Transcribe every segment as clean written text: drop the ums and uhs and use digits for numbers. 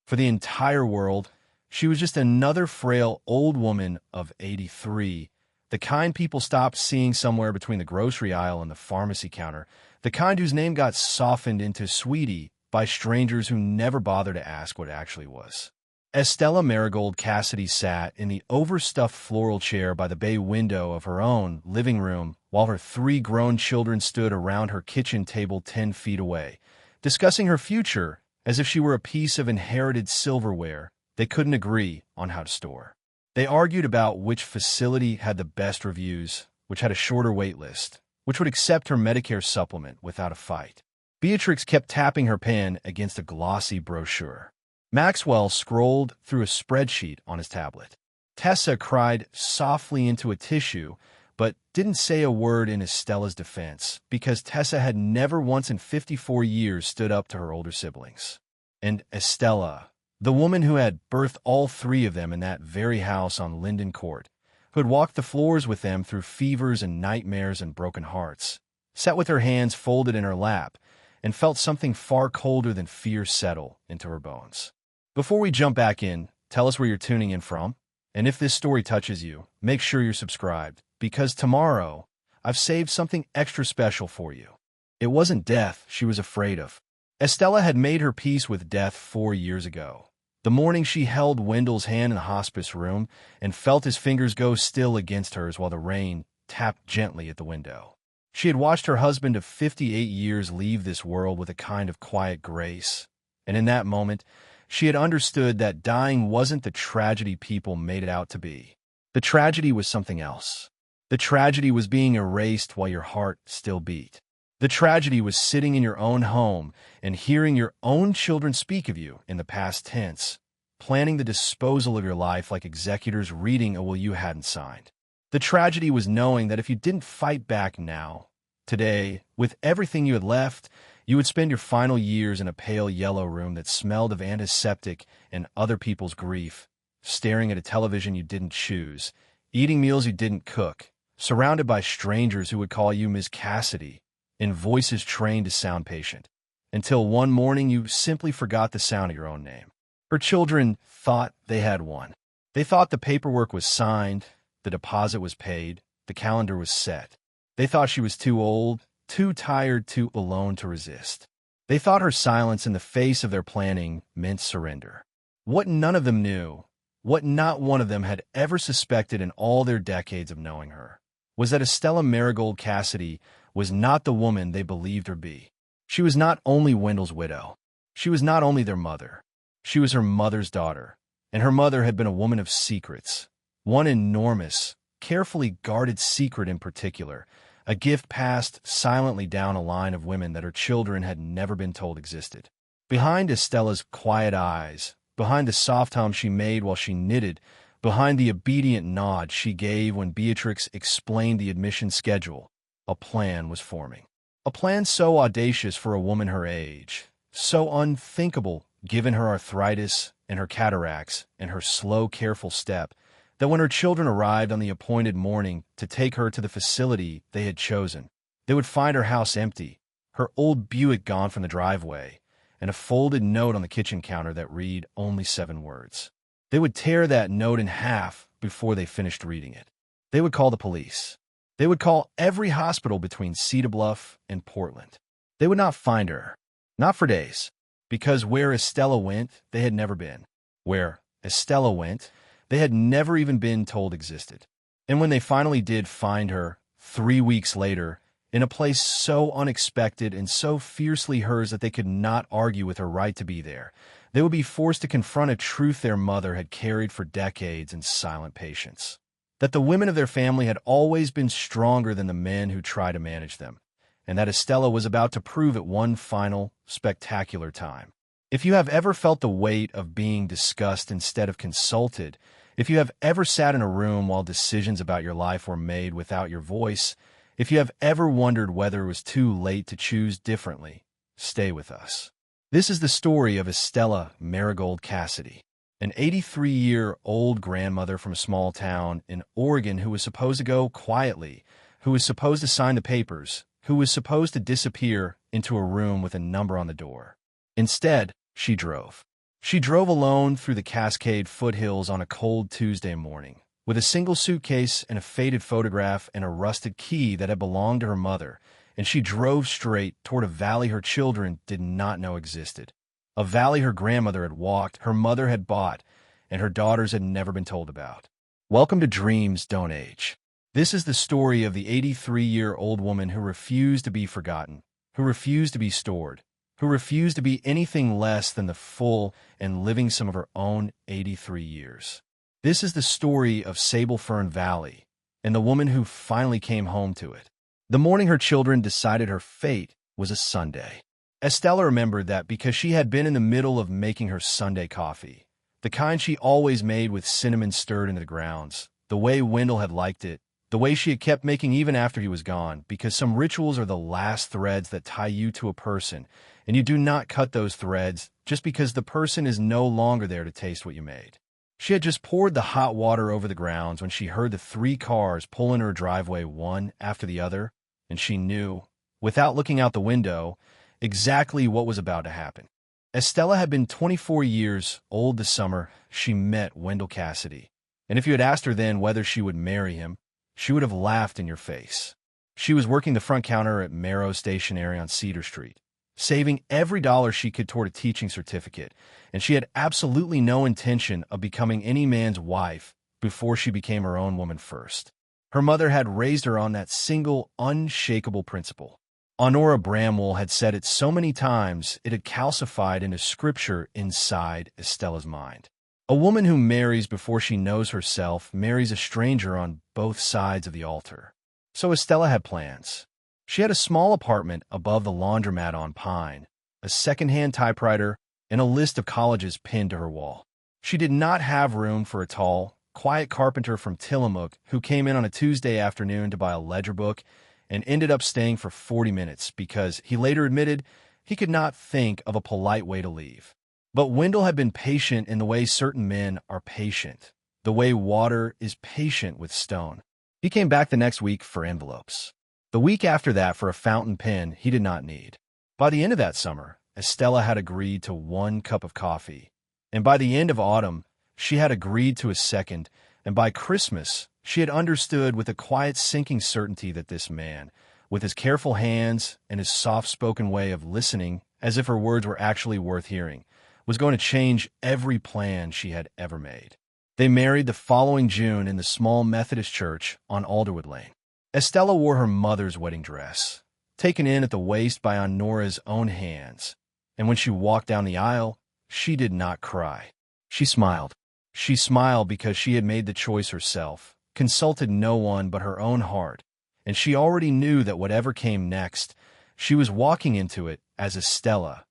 For the entire world, she was just another frail old woman of 83, the kind people stopped seeing somewhere between the grocery aisle and the pharmacy counter, the kind whose name got softened into Sweetie by strangers who never bothered to ask what it actually was. Estela Marigold Cassidy sat in the overstuffed floral chair by the bay window of her own living room while her 3 grown children stood around her kitchen table 10 feet away, discussing her future as if she were a piece of inherited silverware they couldn't agree on how to store. They argued about which facility had the best reviews, which had a shorter waitlist, which would accept her Medicare supplement without a fight. Beatrix kept tapping her pen against a glossy brochure. Maxwell scrolled through a spreadsheet on his tablet. Tessa cried softly into a tissue, but didn't say a word in Estela's defense, because Tessa had never once in 54 years stood up to her older siblings. And Estela, the woman who had birthed all 3 of them in that very house on Linden Court, who had walked the floors with them through fevers and nightmares and broken hearts, sat with her hands folded in her lap and felt something far colder than fear settle into her bones. Before we jump back in, tell us where you're tuning in from, and if this story touches you, make sure you're subscribed, because tomorrow, I've saved something extra special for you. It wasn't death she was afraid of. Estela had made her peace with death 4 years ago, the morning she held Wendell's hand in the hospice room and felt his fingers go still against hers while the rain tapped gently at the window. She had watched her husband of 58 years leave this world with a kind of quiet grace, and in that moment, she had understood that dying wasn't the tragedy people made it out to be. The tragedy was something else. The tragedy was being erased while your heart still beat. The tragedy was sitting in your own home and hearing your own children speak of you in the past tense, planning the disposal of your life like executors reading a will you hadn't signed. The tragedy was knowing that if you didn't fight back now, today, with everything you had left, you would spend your final years in a pale yellow room that smelled of antiseptic and other people's grief, staring at a television you didn't choose, eating meals you didn't cook, surrounded by strangers who would call you Ms. Cassidy, in voices trained to sound patient, until one morning you simply forgot the sound of your own name. Her children thought they had won. They thought the paperwork was signed, the deposit was paid, the calendar was set. They thought she was too old, too tired, too alone to resist. They thought her silence in the face of their planning meant surrender. What none of them knew, what not one of them had ever suspected in all their decades of knowing her, was that Estela Marigold Cassidy was not the woman they believed her be. She was not only Wendell's widow. She was not only their mother. She was her mother's daughter, and her mother had been a woman of secrets, one enormous, carefully guarded secret in particular, a gift passed silently down a line of women that her children had never been told existed. Behind Estela's quiet eyes, behind the soft hum she made while she knitted, behind the obedient nod she gave when Beatrix explained the admission schedule, a plan was forming. A plan so audacious for a woman her age, so unthinkable given her arthritis and her cataracts and her slow, careful step, that when her children arrived on the appointed morning to take her to the facility they had chosen, they would find her house empty, her old Buick gone from the driveway, and a folded note on the kitchen counter that read only 7 words. They would tear that note in half before they finished reading it. They would call the police. They would call every hospital between Cedar Bluff and Portland. They would not find her, not for days, because where Estela went, they had never been. Where Estela went, they had never even been told existed. And when they finally did find her, 3 weeks later, in a place so unexpected and so fiercely hers that they could not argue with her right to be there, they would be forced to confront a truth their mother had carried for decades in silent patience. That the women of their family had always been stronger than the men who tried to manage them, and that Estela was about to prove it one final, spectacular time. If you have ever felt the weight of being discussed instead of consulted, if you have ever sat in a room while decisions about your life were made without your voice, if you have ever wondered whether it was too late to choose differently, stay with us. This is the story of Estela Marigold Cassidy, an 83-year-old grandmother from a small town in Oregon who was supposed to go quietly, who was supposed to sign the papers, who was supposed to disappear into a room with a number on the door. Instead, she drove. She drove alone through the Cascade foothills on a cold Tuesday morning, with a single suitcase and a faded photograph and a rusted key that had belonged to her mother, and she drove straight toward a valley her children did not know existed. A valley her grandmother had walked, her mother had bought, and her daughters had never been told about. Welcome to Dreams Don't Age. This is the story of the 83-year-old woman who refused to be forgotten, who refused to be stored, who refused to be anything less than the full and living sum of her own 83 years. This is the story of Sable Fern Valley and the woman who finally came home to it. The morning her children decided her fate was a Sunday. Estela remembered that because she had been in the middle of making her Sunday coffee, the kind she always made with cinnamon stirred into the grounds, the way Wendell had liked it, the way she had kept making even after he was gone, because some rituals are the last threads that tie you to a person, and you do not cut those threads just because the person is no longer there to taste what you made. She had just poured the hot water over the grounds when she heard the 3 cars pull into her driveway one after the other, and she knew, without looking out the window, exactly what was about to happen. Estela had been 24 years old this summer she met Wendell Cassidy, and if you had asked her then whether she would marry him, she would have laughed in your face. She was working the front counter at Merrow's Stationery on Cedar Street, saving every dollar she could toward a teaching certificate, and she had absolutely no intention of becoming any man's wife before she became her own woman first. Her mother had raised her on that single, unshakable principle. Honora Bramwell had said it so many times it had calcified into scripture inside Estela's mind. A woman who marries before she knows herself marries a stranger on both sides of the altar. So Estela had plans. She had a small apartment above the laundromat on Pine, a second-hand typewriter, and a list of colleges pinned to her wall. She did not have room for a tall, quiet carpenter from Tillamook who came in on a Tuesday afternoon to buy a ledger book and ended up staying for 40 minutes because, he later admitted, he could not think of a polite way to leave. But Wendell had been patient in the way certain men are patient, the way water is patient with stone. He came back the next week for envelopes. The week after that for a fountain pen he did not need. By the end of that summer, Estela had agreed to 1 cup of coffee, and by the end of autumn, she had agreed to a second, and by Christmas, she had understood with a quiet sinking certainty that this man, with his careful hands and his soft-spoken way of listening as if her words were actually worth hearing, was going to change every plan she had ever made. They married the following June in the small Methodist church on Alderwood Lane. Estela wore her mother's wedding dress, taken in at the waist by Honora's own hands, and when she walked down the aisle, she did not cry. She smiled. She smiled because she had made the choice herself, consulted no one but her own heart, and she already knew that whatever came next, she was walking into it as Estela,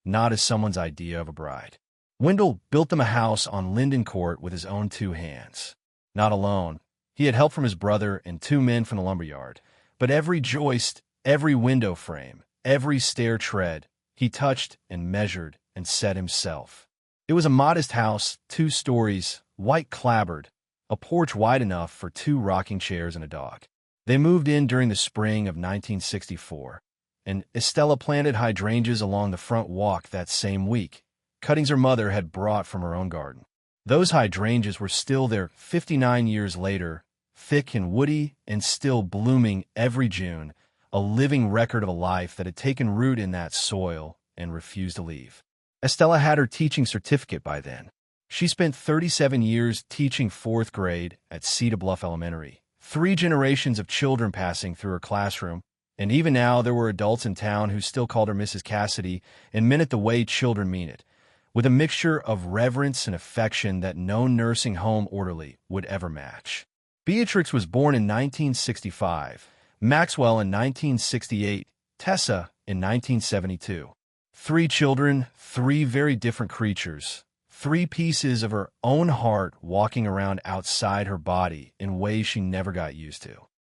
not as someone's idea of a bride. Wendell built them a house on Linden Court with his own 2 hands. Not alone. He had help from his brother and 2 men from the lumberyard. But every joist, every window frame, every stair tread, he touched and measured and set himself. It was a modest house, 2 stories, white clapboard, a porch wide enough for 2 rocking chairs and a dog. They moved in during the spring of 1964, and Estela planted hydrangeas along the front walk that same week, cuttings her mother had brought from her own garden. Those hydrangeas were still there 59 years later, thick and woody and still blooming every June, a living record of a life that had taken root in that soil and refused to leave. Estela had her teaching certificate by then. She spent 37 years teaching 4th grade at Cedar Bluff Elementary, 3 generations of children passing through her classroom, and even now there were adults in town who still called her Mrs. Cassidy and meant it the way children mean it, with a mixture of reverence and affection that no nursing home orderly would ever match. Beatrix was born in 1965, Maxwell in 1968, Tessa in 1972. 3 children, 3 very different creatures, 3 pieces of her own heart walking around outside her body in ways she never got used to.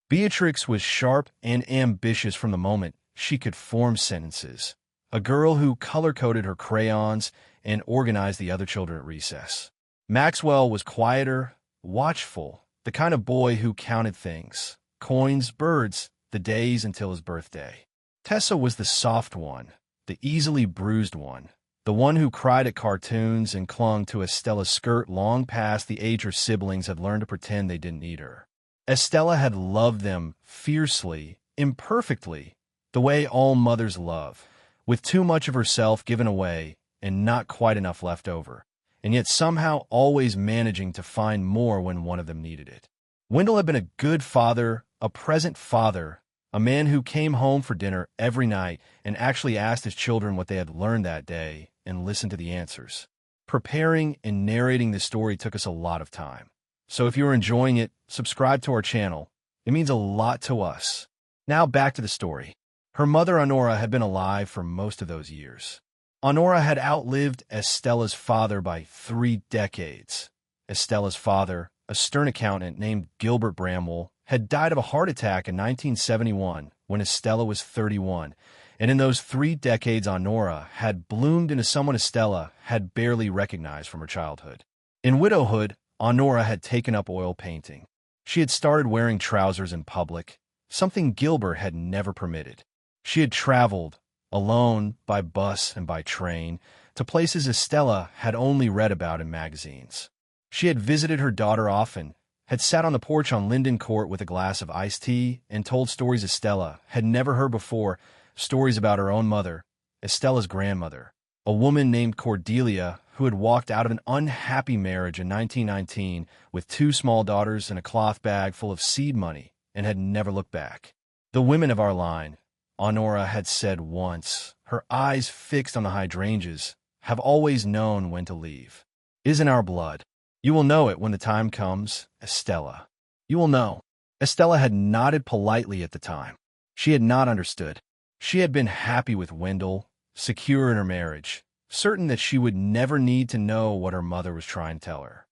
Beatrix was sharp and ambitious from the moment she could form sentences, a girl who color-coded her crayons and organized the other children at recess. Maxwell was quieter, watchful, the kind of boy who counted things, coins, birds, the days until his birthday. Tessa was the soft one, the easily bruised one, the the one who cried at cartoons and clung to Estela's skirt long past the age her siblings had learned to pretend they didn't need her. Estela had loved them fiercely, imperfectly, the way all mothers love, with too much of herself given away and not quite enough left over, and yet somehow always managing to find more when one of them needed it. Wendell had been a good father, a present father, a man who came home for dinner every night and actually asked his children what they had learned that day and listened to the answers. Preparing and narrating this story took us a lot of time. So if you're enjoying it, subscribe to our channel. It means a lot to us. Now back to the story. Her mother, Honora, had been alive for most of those years. Honora had outlived Estela's father by 3 decades. Estela's father, a stern accountant named Gilbert Bramwell, had died of a heart attack in 1971 when Estela was 31, and in those 3 decades Honora had bloomed into someone Estela had barely recognized from her childhood. In widowhood, Honora had taken up oil painting. She had started wearing trousers in public, something Gilbert had never permitted. She had traveled, alone, by bus and by train, to places Estela had only read about in magazines. She had visited her daughter often, had sat on the porch on Linden Court with a glass of iced tea, and told stories Estela had never heard before, stories about her own mother, Estela's grandmother, a woman named Cordelia who had walked out of an unhappy marriage in 1919 with 2 small daughters and a cloth bag full of seed money and had never looked back. The women of our line, Honora had said once, her eyes fixed on the hydrangeas, have always known when to leave. It is in our blood. You will know it when the time comes, Estela. You will know. Estela had nodded politely at the time. She had not understood. She had been happy with Wendell, secure in her marriage, certain that she would never need to know what her mother was trying to tell her.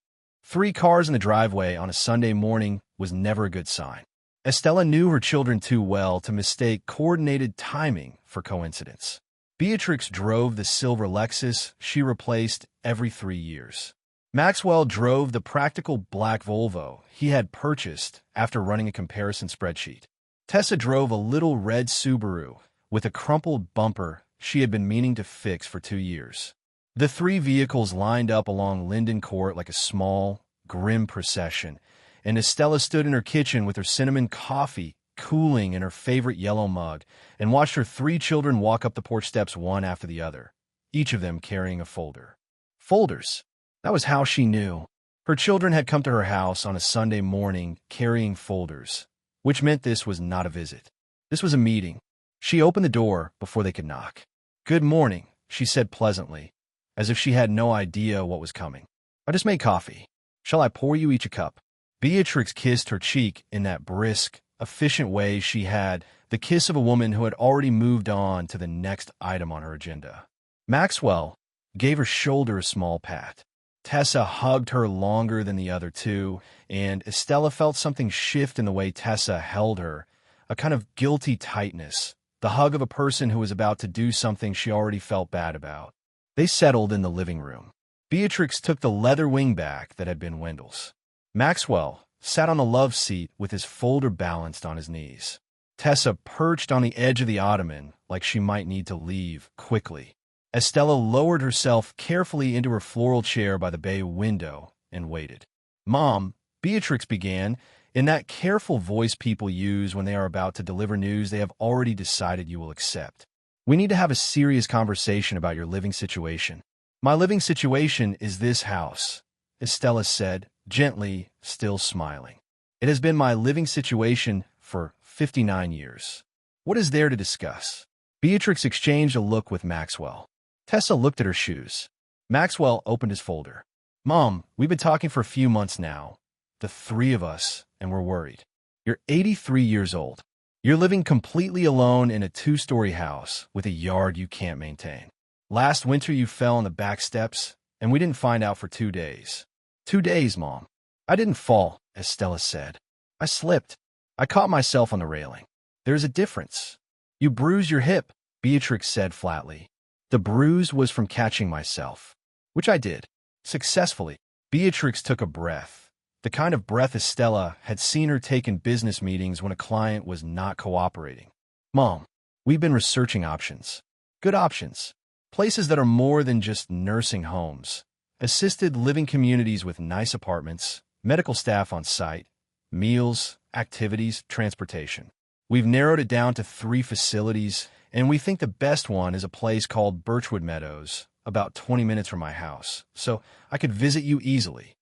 3 cars in the driveway on a Sunday morning was never a good sign. Estela knew her children too well to mistake coordinated timing for coincidence. Beatrix drove the silver Lexus she replaced every 3 years. Maxwell drove the practical black Volvo he had purchased after running a comparison spreadsheet. Tessa drove a little red Subaru with a crumpled bumper she had been meaning to fix for 2 years. The 3 vehicles lined up along Linden Court like a small, grim procession, and Estela stood in her kitchen with her cinnamon coffee cooling in her favorite yellow mug and watched her 3 children walk up the porch steps one after the other, each of them carrying a folder. Folders. That was how she knew. Her children had come to her house on a Sunday morning carrying folders, which meant this was not a visit. This was a meeting. She opened the door before they could knock. "Good morning," she said pleasantly, as if she had no idea what was coming. "I just made coffee. Shall I pour you each a cup?" Beatrix kissed her cheek in that brisk, efficient way she had, the kiss of a woman who had already moved on to the next item on her agenda. Maxwell gave her shoulder a small pat. Tessa hugged her longer than the other 2, and Estela felt something shift in the way Tessa held her, a kind of guilty tightness, the hug of a person who was about to do something she already felt bad about. They settled in the living room. Beatrix took the leather wingback that had been Wendell's. Maxwell sat on the love seat with his folder balanced on his knees. Tessa perched on the edge of the ottoman like she might need to leave quickly. Estela lowered herself carefully into her floral chair by the bay window and waited. "Mom," Beatrix began, in that careful voice people use when they are about to deliver news they have already decided you will accept. "We need to have a serious conversation about your living situation." "My living situation is this house," Estela said, gently, still smiling. "It has been my living situation for 59 years. What is there to discuss?" Beatrix exchanged a look with Maxwell. Tessa looked at her shoes. Maxwell opened his folder. "Mom, we've been talking for a few months now, the 3 of us, and we're worried. You're 83 years old. You're living completely alone in a 2-story house with a yard you can't maintain. Last winter you fell on the back steps, and we didn't find out for 2 days. 2 days, Mom." "I didn't fall," Estela said. "I slipped. I caught myself on the railing. There's a difference." "You bruised your hip," Beatrix said flatly. "The bruise was from catching myself," which I did, successfully. Beatrix took a breath, the kind of breath Estela had seen her take in business meetings when a client was not cooperating. "Mom, we've been researching options. Good options. Places that are more than just nursing homes. Assisted living communities with nice apartments, medical staff on site, meals, activities, transportation. We've narrowed it down to 3 facilities, and we think the best one is a place called Birchwood Meadows, about 20 minutes from my house, so I could visit you easily.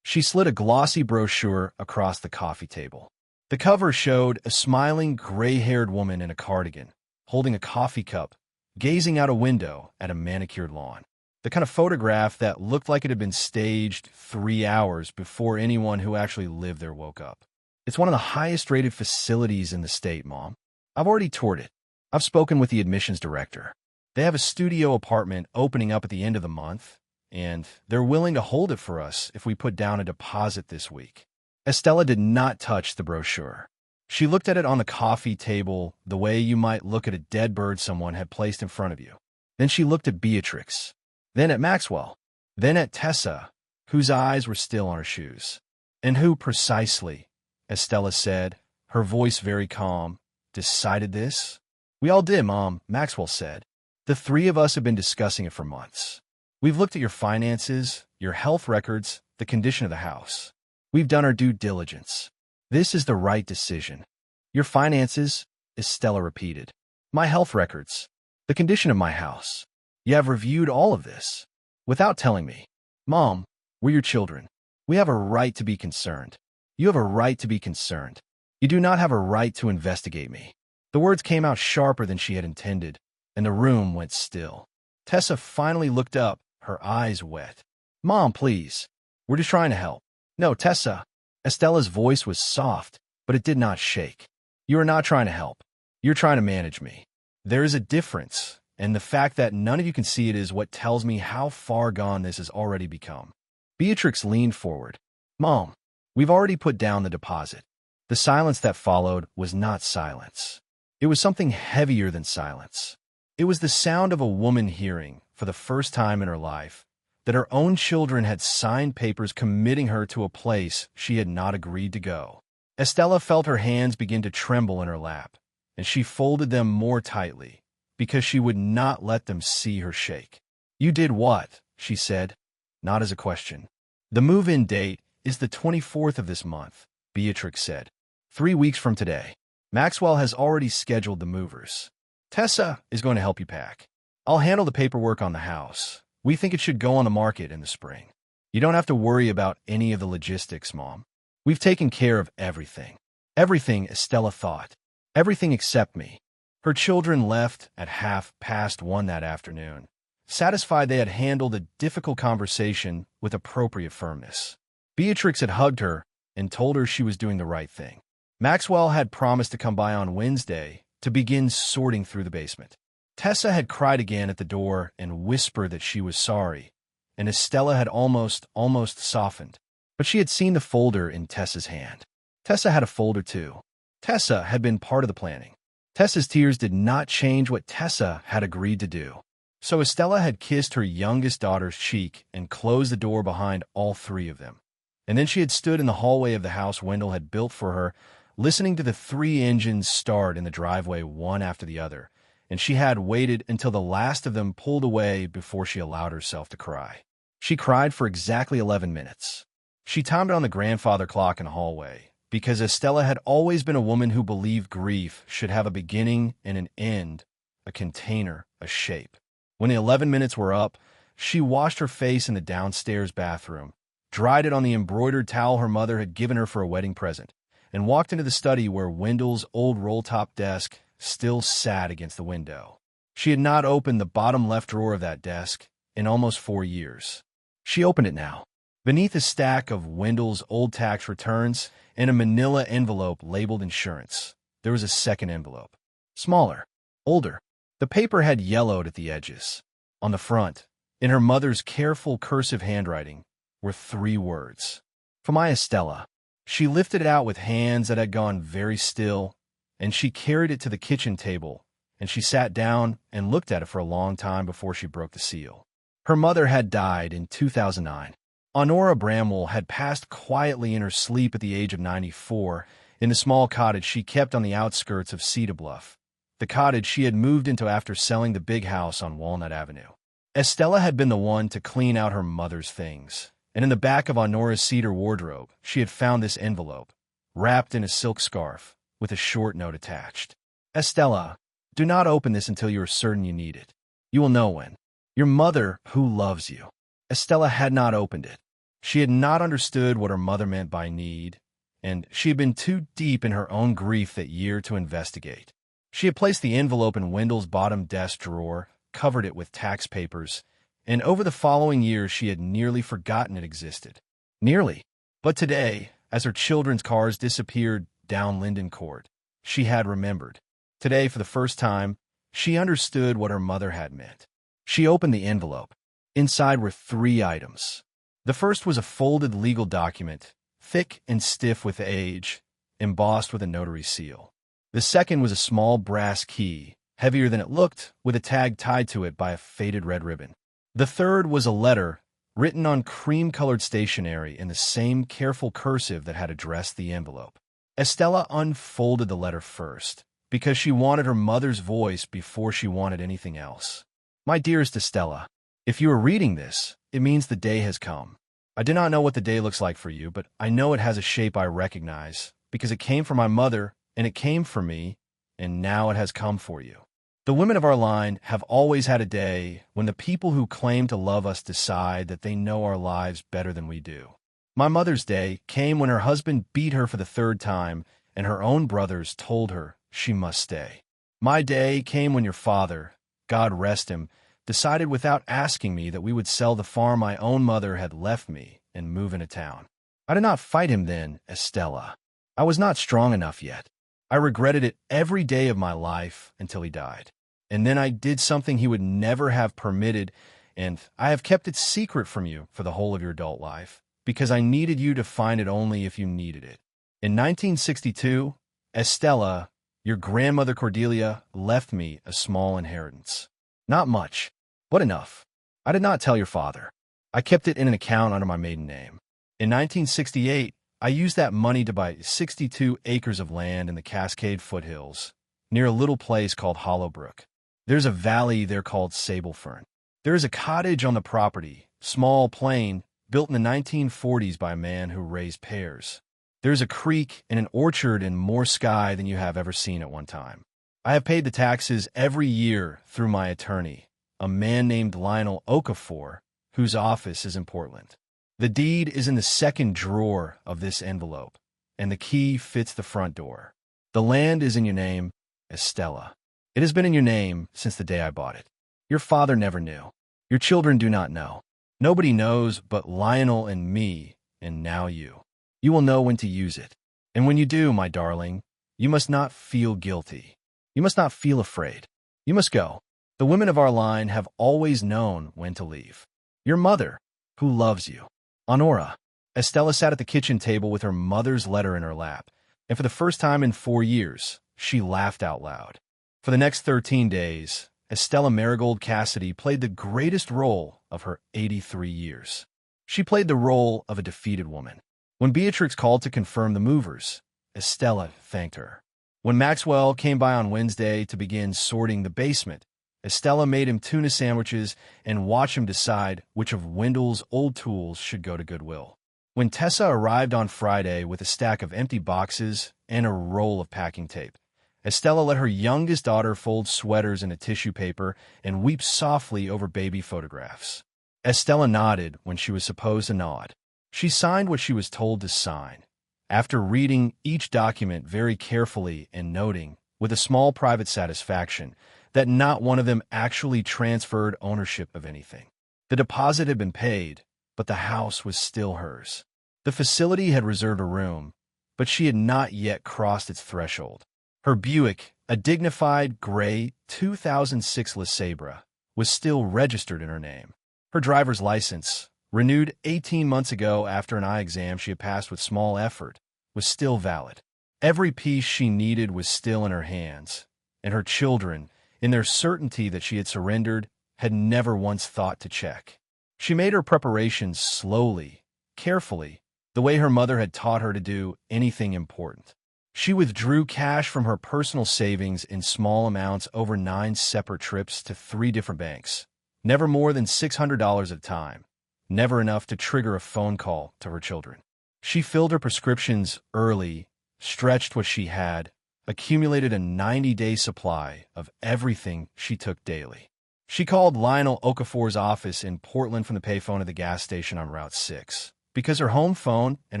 She slid a glossy brochure across the coffee table. The cover showed a smiling, gray-haired woman in a cardigan, holding a coffee cup, gazing out a window at a manicured lawn. The kind of photograph that looked like it had been staged 3 hours before anyone who actually lived there woke up. It's one of the highest-rated facilities in the state, Mom. I've already toured it. I've spoken with the admissions director. They have a studio apartment opening up at the end of the month, and they're willing to hold it for us if we put down a deposit this week. Estela did not touch the brochure. She looked at it on the coffee table the way you might look at a dead bird someone had placed in front of you. Then she looked at Beatrix, then at Maxwell, then at Tessa, whose eyes were still on her shoes. And who precisely, Estela said, her voice very calm, decided this? We all did, Mom, Maxwell said. The 3 of us have been discussing it for months. We've looked at your finances, your health records, the condition of the house. We've done our due diligence. This is the right decision. Your finances, Estela repeated. My health records. The condition of my house. You have reviewed all of this. Without telling me. Mom, we're your children. We have a right to be concerned. You have a right to be concerned. You do not have a right to investigate me. The words came out sharper than she had intended, and the room went still. Tessa finally looked up, her eyes wet. Mom, please. We're just trying to help. No, Tessa. Estela's voice was soft, but it did not shake. You are not trying to help. You're trying to manage me. There is a difference, and the fact that none of you can see it is what tells me how far gone this has already become. Beatrix leaned forward. Mom, we've already put down the deposit. The silence that followed was not silence. It was something heavier than silence. It was the sound of a woman hearing, for the first time in her life, that her own children had signed papers committing her to a place she had not agreed to go. Estela felt her hands begin to tremble in her lap, and she folded them more tightly, because she would not let them see her shake. You did what? She said, not as a question. The move-in date is the 24th of this month, Beatrix said. 3 weeks from today. Maxwell has already scheduled the movers. Tessa is going to help you pack. I'll handle the paperwork on the house. We think it should go on the market in the spring. You don't have to worry about any of the logistics, Mom. We've taken care of everything. Everything, Estela thought. Everything except me. Her children left at 1:30 that afternoon, satisfied they had handled a difficult conversation with appropriate firmness. Beatrix had hugged her and told her she was doing the right thing. Maxwell had promised to come by on Wednesday to begin sorting through the basement. Tessa had cried again at the door and whispered that she was sorry, and Estela had almost softened. But she had seen the folder in Tessa's hand. Tessa had a folder too. Tessa had been part of the planning. Tessa's tears did not change what Tessa had agreed to do. So Estela had kissed her youngest daughter's cheek and closed the door behind all 3 of them. And then she had stood in the hallway of the house Wendell had built for her, listening to the 3 engines start in the driveway one after the other, and she had waited until the last of them pulled away before she allowed herself to cry. She cried for exactly 11 minutes. She timed it on the grandfather clock in the hallway, because Estela had always been a woman who believed grief should have a beginning and an end, a container, a shape. When the 11 minutes were up, she washed her face in the downstairs bathroom, dried it on the embroidered towel her mother had given her for a wedding present, and walked into the study where Wendell's old roll-top desk still sat against the window. She had not opened the bottom left drawer of that desk in almost 4 years. She opened it now. Beneath a stack of Wendell's old tax returns and a manila envelope labeled insurance, there was a second envelope. Smaller, older. The paper had yellowed at the edges. On the front, in her mother's careful cursive handwriting, were 3 words. For my Estela. She lifted it out with hands that had gone very still, and she carried it to the kitchen table, and she sat down and looked at it for a long time before she broke the seal. Her mother had died in 2009. Honora Bramwell had passed quietly in her sleep at the age of 94 in the small cottage she kept on the outskirts of Cedar Bluff, the cottage she had moved into after selling the big house on Walnut Avenue. Estela had been the one to clean out her mother's things, and in the back of Honora's cedar wardrobe, she had found this envelope, wrapped in a silk scarf, with a short note attached. Estela, do not open this until you are certain you need it. You will know when. Your mother, who loves you. Estela had not opened it. She had not understood what her mother meant by need, and she had been too deep in her own grief that year to investigate. She had placed the envelope in Wendell's bottom desk drawer, covered it with tax papers, and over the following years she had nearly forgotten it existed. Nearly. But today, as her children's cars disappeared down Linden Court, she had remembered. Today, for the first time, she understood what her mother had meant. She opened the envelope. Inside were 3 items. The first was a folded legal document, thick and stiff with age, embossed with a notary seal. The second was a small brass key, heavier than it looked, with a tag tied to it by a faded red ribbon. The third was a letter, written on cream-colored stationery in the same careful cursive that had addressed the envelope. Estela unfolded the letter first, because she wanted her mother's voice before she wanted anything else. My dearest Estela, if you are reading this, it means the day has come. I do not know what the day looks like for you, but I know it has a shape I recognize, because it came from my mother, and it came for me, and now it has come for you. The women of our line have always had a day when the people who claim to love us decide that they know our lives better than we do. My mother's day came when her husband beat her for the 3rd time, and her own brothers told her she must stay. My day came when your father, God rest him, decided without asking me that we would sell the farm my own mother had left me and move into town. I did not fight him then, Estela. I was not strong enough yet. I regretted it every day of my life until he died. And then I did something he would never have permitted, and I have kept it secret from you for the whole of your adult life, because I needed you to find it only if you needed it. In 1962, Estela, your grandmother Cordelia, left me a small inheritance. Not much, but enough. I did not tell your father. I kept it in an account under my maiden name. In 1968, I used that money to buy 62 acres of land in the Cascade foothills, near a little place called Hollowbrook. There's a valley there called Sablefern. There is a cottage on the property, small, plain, built in the 1940s by a man who raised pears. There's a creek and an orchard and more sky than you have ever seen at one time. I have paid the taxes every year through my attorney, a man named Lionel Okafor, whose office is in Portland. The deed is in the 2nd drawer of this envelope, and the key fits the front door. The land is in your name, Estela. It has been in your name since the day I bought it. Your father never knew. Your children do not know. Nobody knows but Lionel and me, and now you. You will know when to use it. And when you do, my darling, you must not feel guilty. You must not feel afraid. You must go. The women of our line have always known when to leave. Your mother, who loves you. Honora. Estela sat at the kitchen table with her mother's letter in her lap, and for the first time in 4 years, she laughed out loud. For the next 13 days, Estela Marigold Cassidy played the greatest role of her 83 years. She played the role of a defeated woman. When Beatrix called to confirm the movers, Estela thanked her. When Maxwell came by on Wednesday to begin sorting the basement, Estela made him tuna sandwiches and watched him decide which of Wendell's old tools should go to Goodwill. When Tessa arrived on Friday with a stack of empty boxes and a roll of packing tape, Estela let her youngest daughter fold sweaters into tissue paper and weep softly over baby photographs. Estela nodded when she was supposed to nod. She signed what she was told to sign. After reading each document very carefully and noting, with a small private satisfaction, that not one of them actually transferred ownership of anything. The deposit had been paid, but the house was still hers. The facility had reserved a room, but she had not yet crossed its threshold. Her Buick, a dignified gray 2006 LeSabre, was still registered in her name. Her driver's license, renewed 18 months ago after an eye exam she had passed with small effort, was still valid. Every piece she needed was still in her hands, and her children, in their certainty that she had surrendered, had never once thought to check. She made her preparations slowly, carefully, the way her mother had taught her to do anything important. She withdrew cash from her personal savings in small amounts over 9 separate trips to 3 different banks. Never more than $600 at a time. Never enough to trigger a phone call to her children. She filled her prescriptions early, stretched what she had, accumulated a 90-day supply of everything she took daily. She called Lionel Okafor's office in Portland from the payphone at the gas station on Route 6. Because her home phone and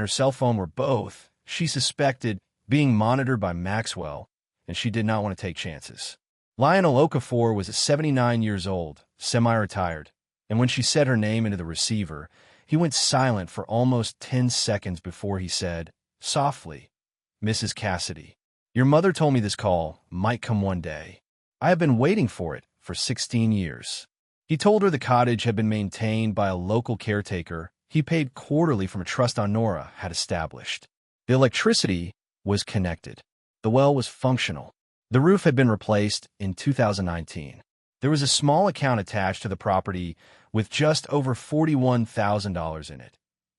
her cell phone were both, she suspected, being monitored by Maxwell, and she did not want to take chances. Lionel Okafor was 79 years old, semi-retired, and when she said her name into the receiver, he went silent for almost 10 seconds before he said, softly, "Mrs. Cassidy, your mother told me this call might come one day. I have been waiting for it for 16 years. He told her the cottage had been maintained by a local caretaker he paid quarterly from a trust Nora had established. The electricity was connected. The well was functional. The roof had been replaced in 2019. There was a small account attached to the property with just over $41,000 in it.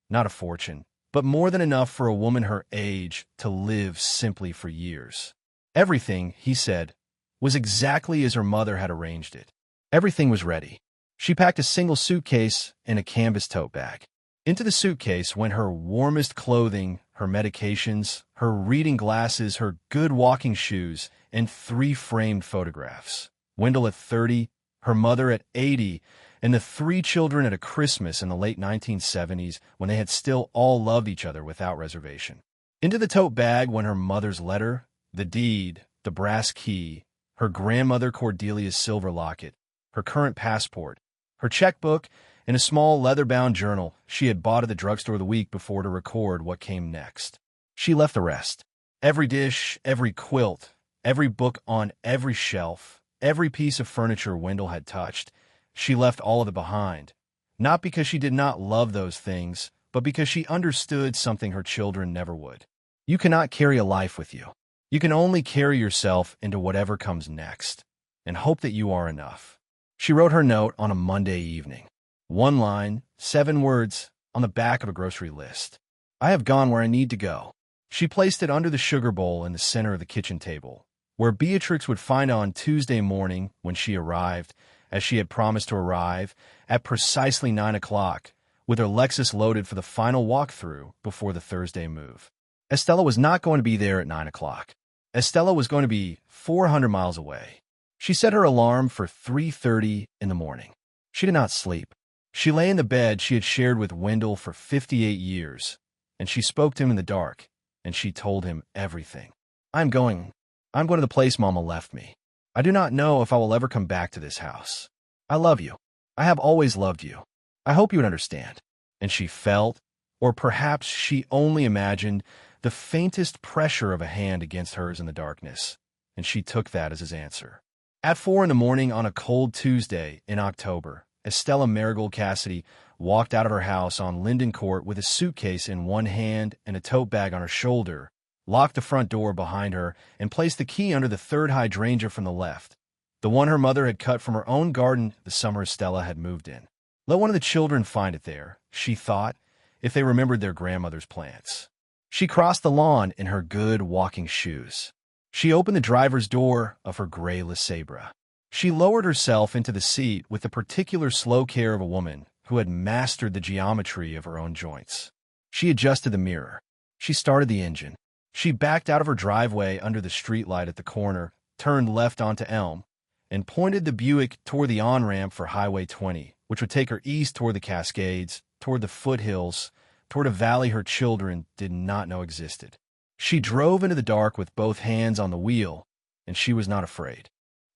Not a fortune, but more than enough for a woman her age to live simply for years. Everything, he said, was exactly as her mother had arranged it. Everything was ready. She packed a single suitcase and a canvas tote bag. Into the suitcase went her warmest clothing, her medications, her reading glasses, her good walking shoes, and 3 framed photographs. Wendell at 30, her mother at 80, and the 3 children at a Christmas in the late 1970s when they had still all loved each other without reservation. Into the tote bag went her mother's letter, the deed, the brass key, her grandmother Cordelia's silver locket, her current passport, her checkbook, and a small leather-bound journal she had bought at the drugstore the week before to record what came next. She left the rest. Every dish, every quilt, every book on every shelf, every piece of furniture Wendell had touched, she left all of it behind. Not because she did not love those things, but because she understood something her children never would. You cannot carry a life with you. You can only carry yourself into whatever comes next, and hope that you are enough. She wrote her note on a Monday evening. 1 line, 7 words, on the back of a grocery list. I have gone where I need to go. She placed it under the sugar bowl in the center of the kitchen table, where Beatrix would find it on Tuesday morning when she arrived, as she had promised to arrive, at precisely 9 o'clock, with her Lexus loaded for the final walkthrough before the Thursday move. Estela was not going to be there at 9 o'clock. Estela was going to be 400 miles away. She set her alarm for 3:30 in the morning. She did not sleep. She lay in the bed she had shared with Wendell for 58 years, and she spoke to him in the dark, and she told him everything. I'm going to the place Mama left me. I do not know if I will ever come back to this house. I love you. I have always loved you. I hope you would understand. And she felt, or perhaps she only imagined, the faintest pressure of a hand against hers in the darkness, and she took that as his answer. At 4 in the morning on a cold Tuesday in October, Estela Marigold Cassidy walked out of her house on Linden Court with a suitcase in one hand and a tote bag on her shoulder, locked the front door behind her, and placed the key under the 3rd hydrangea from the left, the one her mother had cut from her own garden the summer Estela had moved in. Let one of the children find it there, she thought, if they remembered their grandmother's plants. She crossed the lawn in her good walking shoes. She opened the driver's door of her gray LeSabre. She lowered herself into the seat with the particular slow care of a woman who had mastered the geometry of her own joints. She adjusted the mirror. She started the engine. She backed out of her driveway under the streetlight at the corner, turned left onto Elm, and pointed the Buick toward the on-ramp for Highway 20, which would take her east toward the Cascades, toward the foothills, toward a valley her children did not know existed. She drove into the dark with both hands on the wheel, and she was not afraid.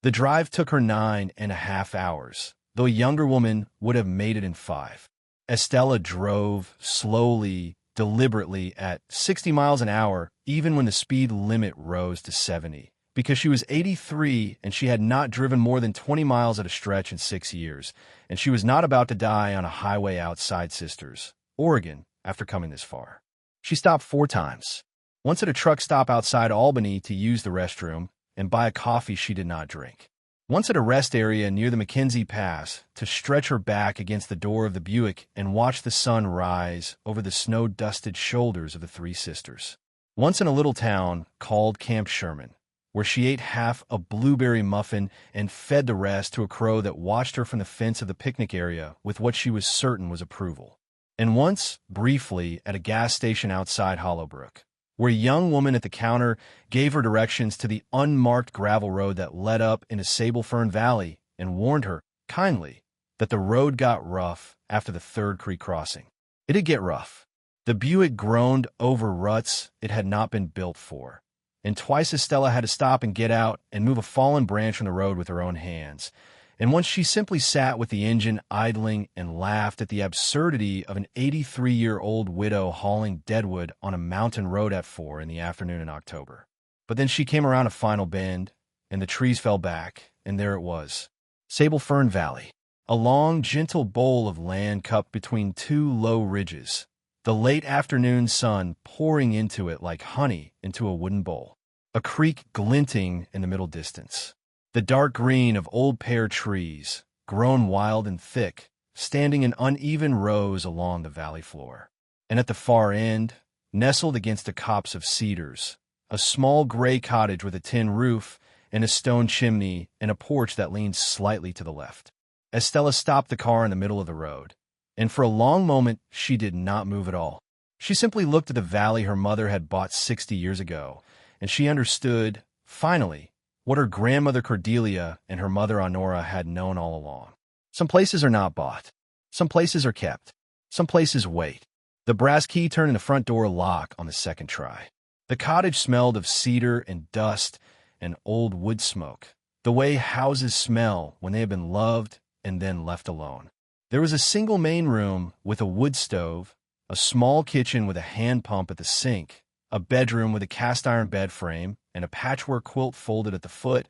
The drive took her 9.5 hours, though a younger woman would have made it in 5. Estela drove slowly, deliberately at 60 miles an hour, even when the speed limit rose to 70, because she was 83 and she had not driven more than 20 miles at a stretch in 6 years, and she was not about to die on a highway outside Sisters, Oregon, after coming this far. She stopped 4 times. Once at a truck stop outside Albany to use the restroom and buy a coffee she did not drink. Once at a rest area near the McKenzie Pass to stretch her back against the door of the Buick and watch the sun rise over the snow-dusted shoulders of the 3 sisters. Once in a little town called Camp Sherman, where she ate half a blueberry muffin and fed the rest to a crow that watched her from the fence of the picnic area with what she was certain was approval. And once, briefly, at a gas station outside Hollowbrook, where a young woman at the counter gave her directions to the unmarked gravel road that led up into Sable Fern Valley and warned her, kindly, that the road got rough after the Third Creek crossing. It'd get rough. The Buick groaned over ruts it had not been built for, and twice Estela had to stop and get out and move a fallen branch from the road with her own hands. And once she simply sat with the engine idling and laughed at the absurdity of an 83-year-old widow hauling deadwood on a mountain road at 4 in the afternoon in October. But then she came around a final bend, and the trees fell back, and there it was, Sable Fern Valley, a long, gentle bowl of land cupped between two low ridges, the late afternoon sun pouring into it like honey into a wooden bowl, a creek glinting in the middle distance. The dark green of old pear trees, grown wild and thick, standing in uneven rows along the valley floor. And at the far end, nestled against a copse of cedars, a small gray cottage with a tin roof and a stone chimney and a porch that leaned slightly to the left. Estela stopped the car in the middle of the road, and for a long moment she did not move at all. She simply looked at the valley her mother had bought 60 years ago, and she understood, finally, what her grandmother Cordelia and her mother Honora had known all along. Some places are not bought. Some places are kept. Some places wait. The brass key turned in the front door lock on the second try. The cottage smelled of cedar and dust and old wood smoke, the way houses smell when they have been loved and then left alone. There was a single main room with a wood stove, a small kitchen with a hand pump at the sink, a bedroom with a cast-iron bed frame and a patchwork quilt folded at the foot,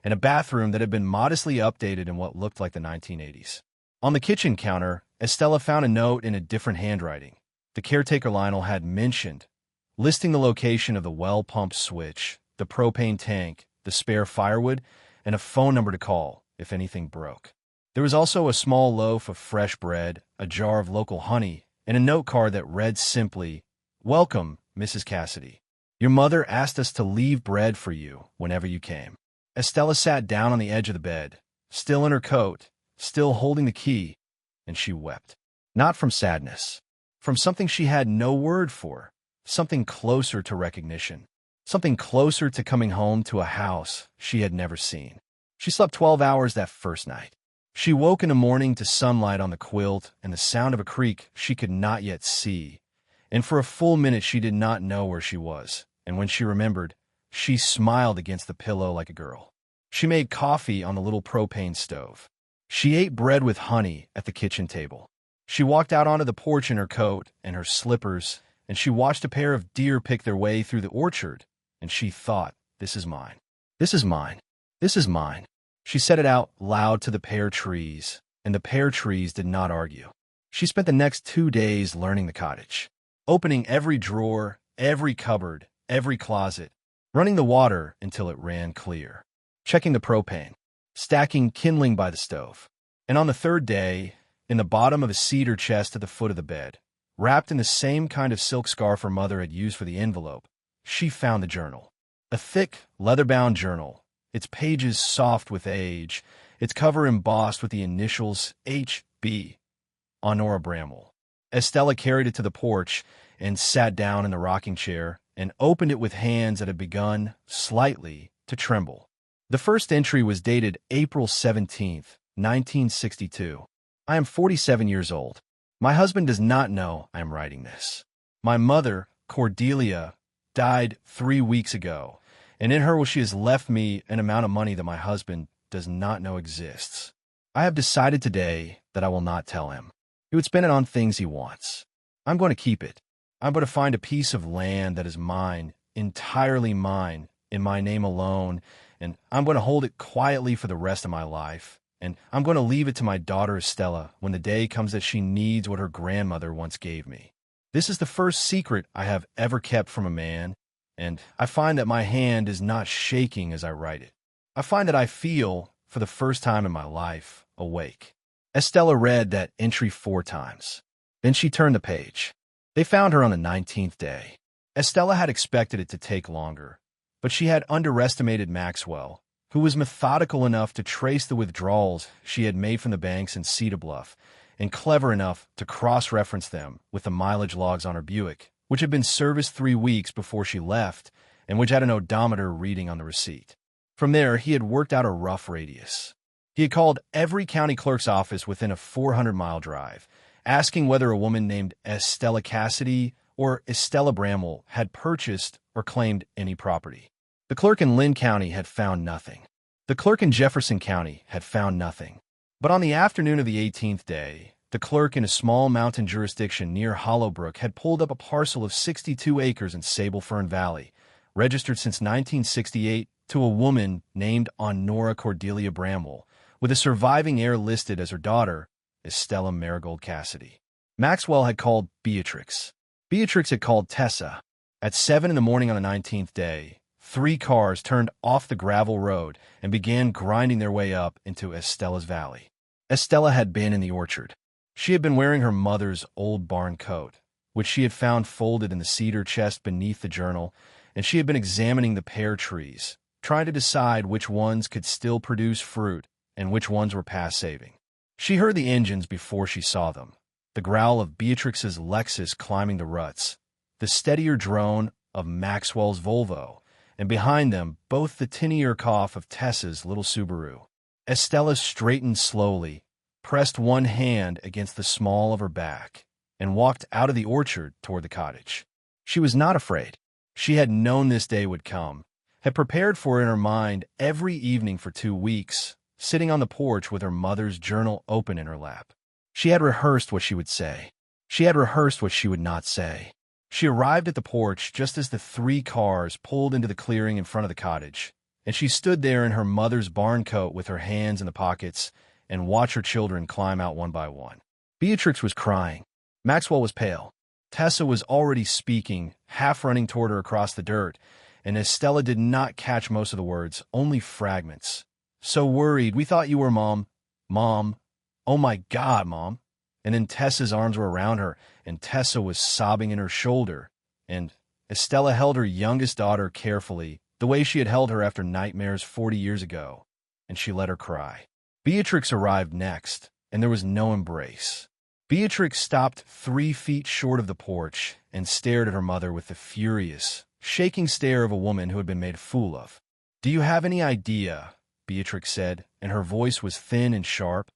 and a bathroom that had been modestly updated in what looked like the 1980s. On the kitchen counter, Estela found a note in a different handwriting. The caretaker Lionel had mentioned, listing the location of the well pump switch, the propane tank, the spare firewood, and a phone number to call if anything broke. There was also a small loaf of fresh bread, a jar of local honey, and a note card that read simply, "Welcome, Mrs. Cassidy. Your mother asked us to leave bread for you whenever you came." Estela sat down on the edge of the bed, still in her coat, still holding the key, and she wept. Not from sadness, from something she had no word for, something closer to recognition, something closer to coming home to a house she had never seen. She slept 12 hours that first night. She woke in the morning to sunlight on the quilt and the sound of a creek she could not yet see, and for a full minute she did not know where she was, and when she remembered, she smiled against the pillow like a girl. She made coffee on the little propane stove. She ate bread with honey at the kitchen table. She walked out onto the porch in her coat and her slippers, and she watched a pair of deer pick their way through the orchard, and she thought, "This is mine. This is mine. This is mine." She said it out loud to the pear trees, and the pear trees did not argue. She spent the next 2 days learning the cottage, opening every drawer, every cupboard, every closet, running the water until it ran clear, checking the propane, stacking kindling by the stove. And on the third day, in the bottom of a cedar chest at the foot of the bed, wrapped in the same kind of silk scarf her mother had used for the envelope, she found the journal. A thick, leather-bound journal, its pages soft with age, its cover embossed with the initials H.B. Honora Bramwell. Estela carried it to the porch and sat down in the rocking chair and opened it with hands that had begun, slightly, to tremble. The first entry was dated April 17th, 1962. I am 47 years old. My husband does not know I am writing this. My mother, Cordelia, died 3 weeks ago, and in her she has left me an amount of money that my husband does not know exists. I have decided today that I will not tell him. He would spend it on things he wants. I'm going to keep it. I'm going to find a piece of land that is mine, entirely mine, in my name alone, and I'm going to hold it quietly for the rest of my life. And I'm going to leave it to my daughter Estela when the day comes that she needs what her grandmother once gave me. This is the first secret I have ever kept from a man, and I find that my hand is not shaking as I write it. I find that I feel, for the first time in my life, awake. Estela read that entry 4 times. Then she turned the page. They found her on the 19th day. Estela had expected it to take longer, but she had underestimated Maxwell, who was methodical enough to trace the withdrawals she had made from the banks in Cedar Bluff, and clever enough to cross-reference them with the mileage logs on her Buick, which had been serviced 3 weeks before she left and which had an odometer reading on the receipt. From there, he had worked out a rough radius. He had called every county clerk's office within a 400-mile drive, asking whether a woman named Estela Cassidy or Estela Bramwell had purchased or claimed any property. The clerk in Linden County had found nothing. The clerk in Jefferson County had found nothing. But on the afternoon of the 18th day, the clerk in a small mountain jurisdiction near Hollowbrook had pulled up a parcel of 62 acres in Sable Fern Valley, registered since 1968 to a woman named Honora Cordelia Bramwell, with a surviving heir listed as her daughter, Estela Marigold Cassidy. Maxwell had called Beatrix. Beatrix had called Tessa. At 7 in the morning on the 19th day, 3 cars turned off the gravel road and began grinding their way up into Estela's valley. Estela had been in the orchard. She had been wearing her mother's old barn coat, which she had found folded in the cedar chest beneath the journal, and she had been examining the pear trees, trying to decide which ones could still produce fruit and which ones were past saving. She heard the engines before she saw them, the growl of Beatrix's Lexus climbing the ruts, the steadier drone of Maxwell's Volvo, and behind them both the tinnier cough of Tessa's little Subaru. Estela straightened slowly, pressed one hand against the small of her back, and walked out of the orchard toward the cottage. She was not afraid. She had known this day would come, had prepared for it in her mind every evening for 2 weeks, sitting on the porch with her mother's journal open in her lap. She had rehearsed what she would say. She had rehearsed what she would not say. She arrived at the porch just as the 3 cars pulled into the clearing in front of the cottage, and she stood there in her mother's barn coat with her hands in the pockets and watched her children climb out one by one. Beatrix was crying. Maxwell was pale. Tessa was already speaking, half running toward her across the dirt, and Estela did not catch most of the words, only fragments. "So worried. We thought you were Mom. Mom. Oh my God, Mom." And then Tessa's arms were around her, and Tessa was sobbing in her shoulder, and Estela held her youngest daughter carefully, the way she had held her after nightmares 40 years ago, and she let her cry. Beatrix arrived next, and there was no embrace. Beatrix stopped 3 feet short of the porch and stared at her mother with the furious, shaking stare of a woman who had been made a fool of. "Do you have any idea," Beatrix said, and her voice was thin and sharp,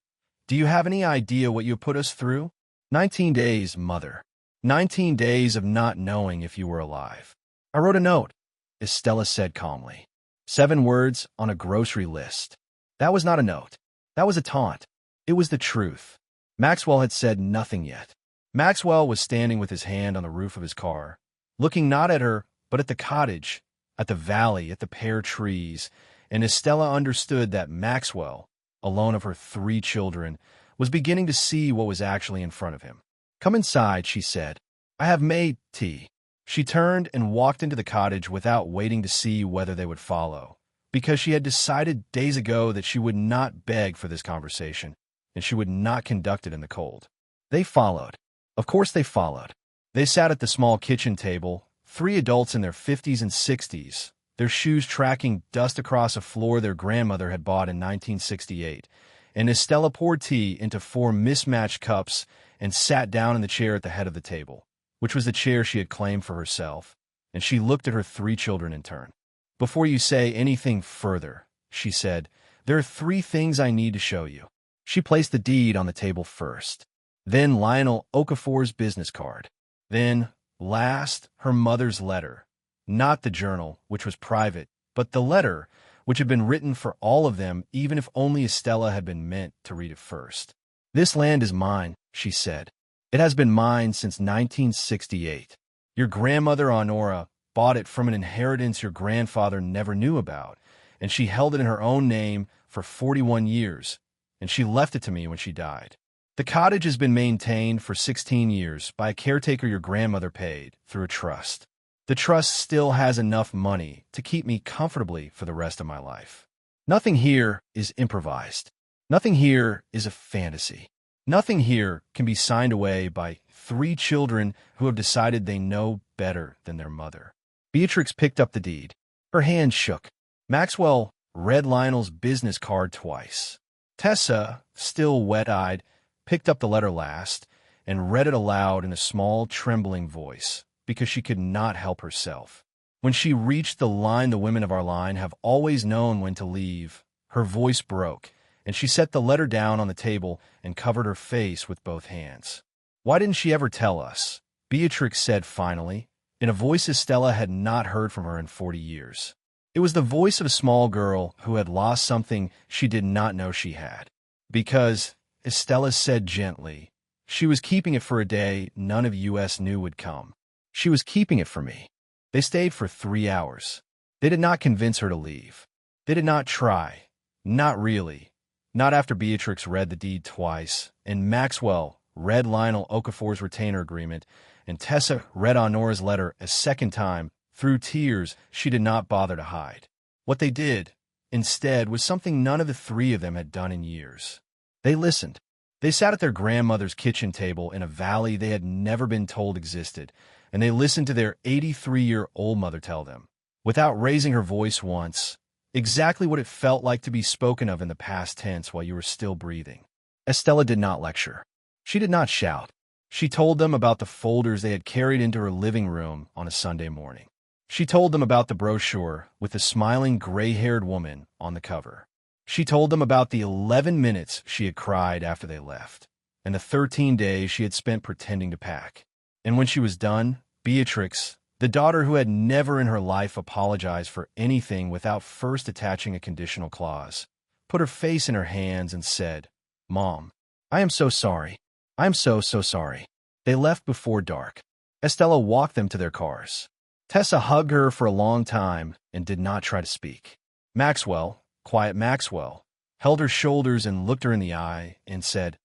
"do you have any idea what you put us through? 19 days, Mother. 19 days of not knowing if you were alive." "I wrote a note," Estela said calmly. 7 words on a grocery list. That was not a note. That was a taunt. It was the truth. Maxwell had said nothing yet. Maxwell was standing with his hand on the roof of his car, looking not at her, but at the cottage, at the valley, at the pear trees, and Estela understood that Maxwell, alone of her 3 children, was beginning to see what was actually in front of him. "Come inside," she said. "I have made tea." She turned and walked into the cottage without waiting to see whether they would follow, because she had decided days ago that she would not beg for this conversation, and she would not conduct it in the cold. They followed. Of course they followed. They sat at the small kitchen table, 3 adults in their 50s and 60s, their shoes tracking dust across a floor their grandmother had bought in 1968, and Estela poured tea into 4 mismatched cups and sat down in the chair at the head of the table, which was the chair she had claimed for herself, and she looked at her 3 children in turn. "Before you say anything further," she said, "there are 3 things I need to show you." She placed the deed on the table first, then Lionel Okafor's business card, then, last, her mother's letter, not the journal, which was private, but the letter, which had been written for all of them, even if only Estela had been meant to read it first. "This land is mine," she said. "It has been mine since 1968. Your grandmother, Honora, bought it from an inheritance your grandfather never knew about, and she held it in her own name for 41 years, and she left it to me when she died. The cottage has been maintained for 16 years by a caretaker your grandmother paid through a trust. The trust still has enough money to keep me comfortably for the rest of my life. Nothing here is improvised. Nothing here is a fantasy. Nothing here can be signed away by 3 children who have decided they know better than their mother. Beatrix picked up the deed. Her hand shook. Maxwell read Lionel's business card twice. Tessa, still wet-eyed, picked up the letter last and read it aloud in a small, trembling voice, because she could not help herself. When she reached the line, "The women of our line have always known when to leave," her voice broke, and she set the letter down on the table and covered her face with both hands. "Why didn't she ever tell us?" Beatrix said finally, in a voice Estela had not heard from her in 40 years. It was the voice of a small girl who had lost something she did not know she had. "Because," Estela said gently, "she was keeping it for a day none of us knew would come. She was keeping it for me." They stayed for 3 hours. They did not convince her to leave. They did not try. Not really. Not after Beatrix read the deed twice, and Maxwell read Lionel Okafor's retainer agreement, and Tessa read Honora's letter a second time, through tears she did not bother to hide. What they did, instead, was something none of the 3 of them had done in years. They listened. They sat at their grandmother's kitchen table in a valley they had never been told existed, and they listened to their 83-year-old mother tell them, without raising her voice once, exactly what it felt like to be spoken of in the past tense while you were still breathing. Estela did not lecture. She did not shout. She told them about the folders they had carried into her living room on a Sunday morning. She told them about the brochure with the smiling gray-haired woman on the cover. She told them about the 11 minutes she had cried after they left, and the 13 days she had spent pretending to pack. And when she was done, Beatrix, the daughter who had never in her life apologized for anything without first attaching a conditional clause, put her face in her hands and said, "Mom, I am so sorry. I am so sorry." They left before dark. Estela walked them to their cars. Tessa hugged her for a long time and did not try to speak. Maxwell, quiet Maxwell, held her shoulders and looked her in the eye and said,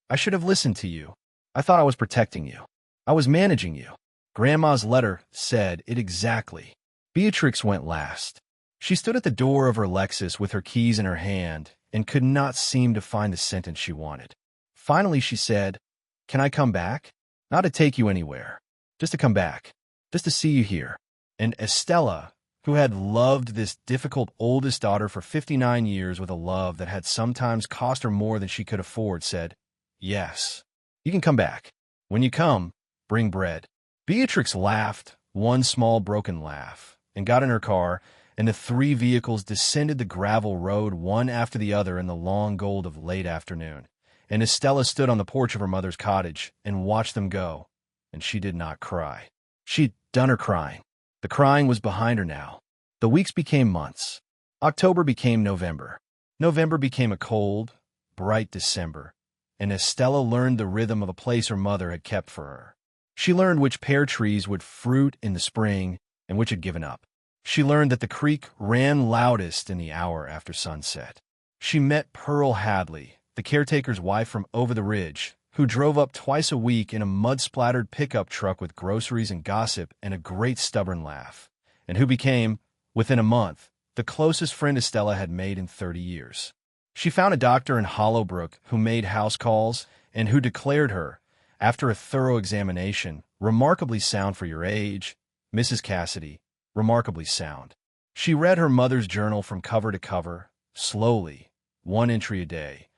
"I should have listened to you. I thought I was protecting you. I was managing you." Grandma's letter said it exactly. Beatrix went last. She stood at the door of her Lexus with her keys in her hand and could not seem to find the sentence she wanted. Finally, she said, "Can I come back? Not to take you anywhere. Just to come back. Just to see you here." And Estela, who had loved this difficult oldest daughter for 59 years with a love that had sometimes cost her more than she could afford, said, "Yes, you can come back. When you come, bring bread." Beatrix laughed, one small broken laugh, and got in her car, and the 3 vehicles descended the gravel road one after the other in the long gold of late afternoon. And Estela stood on the porch of her mother's cottage and watched them go, and she did not cry. She'd done her crying. The crying was behind her now. The weeks became months. October became November. November became a cold, bright December, and Estela learned the rhythm of a place her mother had kept for her. She learned which pear trees would fruit in the spring and which had given up. She learned that the creek ran loudest in the hour after sunset. She met Pearl Hadley, the caretaker's wife from over the ridge, who drove up twice a week in a mud-splattered pickup truck with groceries and gossip and a great stubborn laugh, and who became, within a month, the closest friend Estela had made in 30 years. She found a doctor in Hollowbrook who made house calls and who declared her, after a thorough examination, remarkably sound for your age, Mrs. Cassidy, remarkably sound. She read her mother's journal from cover to cover, slowly, 1 entry a day,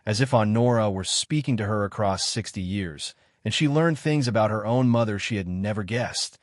as if Honora were speaking to her across 60 years, and she learned things about her own mother she had never guessed.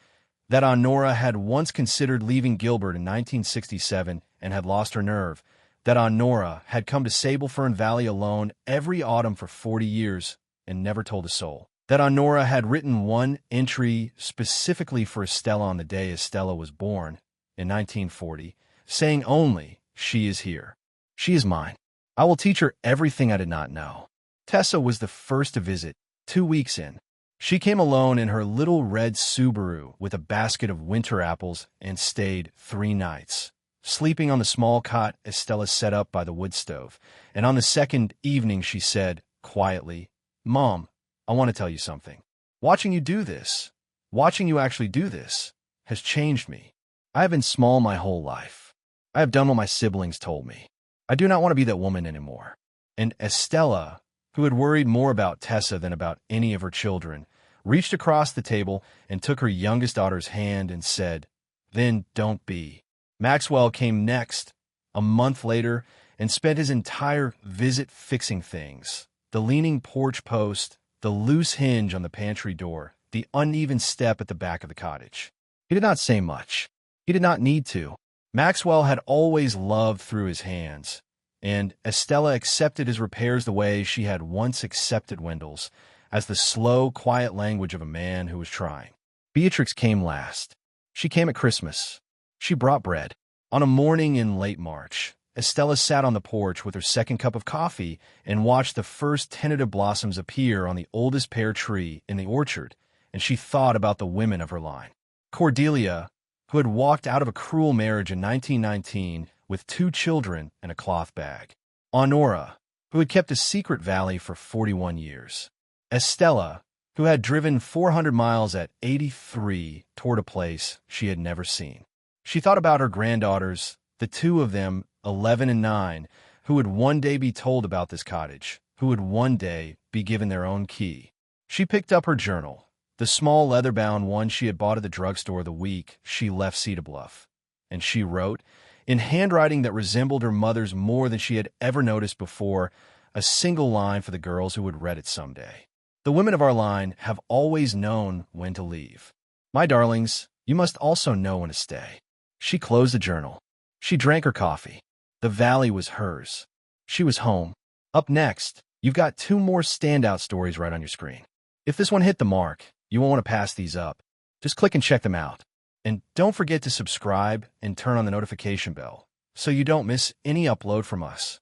That Honora had once considered leaving Gilbert in 1967 and had lost her nerve. That Honora had come to Sable Fern Valley alone every autumn for 40 years and never told a soul. That Honora had written 1 entry specifically for Estela on the day Estela was born, in 1940, saying only, "She is here. She is mine. I will teach her everything I did not know." Tessa was the first to visit, 2 weeks in. She came alone in her little red Subaru with a basket of winter apples and stayed 3 nights, sleeping on the small cot Estela set up by the wood stove. And on the second evening she said, quietly, "Mom, I want to tell you something. Watching you do this, watching you actually do this, has changed me. I have been small my whole life. I have done what my siblings told me. I do not want to be that woman anymore." And Estela, who had worried more about Tessa than about any of her children, reached across the table and took her youngest daughter's hand and said, "Then don't be." Maxwell came next, a month later, and spent his entire visit fixing things. The leaning porch post, the loose hinge on the pantry door, the uneven step at the back of the cottage. He did not say much. He did not need to. Maxwell had always loved through his hands, and Estela accepted his repairs the way she had once accepted Wendell's, as the slow, quiet language of a man who was trying. Beatrix came last. She came at Christmas. She brought bread. On a morning in late March, Estela sat on the porch with her second cup of coffee and watched the first tentative blossoms appear on the oldest pear tree in the orchard, and she thought about the women of her line. Cordelia, who had walked out of a cruel marriage in 1919 with 2 children and a cloth bag. Honora, who had kept a secret valley for 41 years. Estela, who had driven 400 miles at 83 toward a place she had never seen. She thought about her granddaughters, the 2 of them, 11 and 9, who would one day be told about this cottage, who would one day be given their own key. She picked up her journal, the small leather-bound one she had bought at the drugstore the week she left Cedar Bluff, and she wrote, in handwriting that resembled her mother's more than she had ever noticed before, a single line for the girls who would read it someday. The women of our line have always known when to leave. My darlings, you must also know when to stay. She closed the journal. She drank her coffee. The valley was hers. She was home. Up next, you've got 2 more standout stories right on your screen. If this one hit the mark, you won't want to pass these up. Just click and check them out. And don't forget to subscribe and turn on the notification bell so you don't miss any upload from us.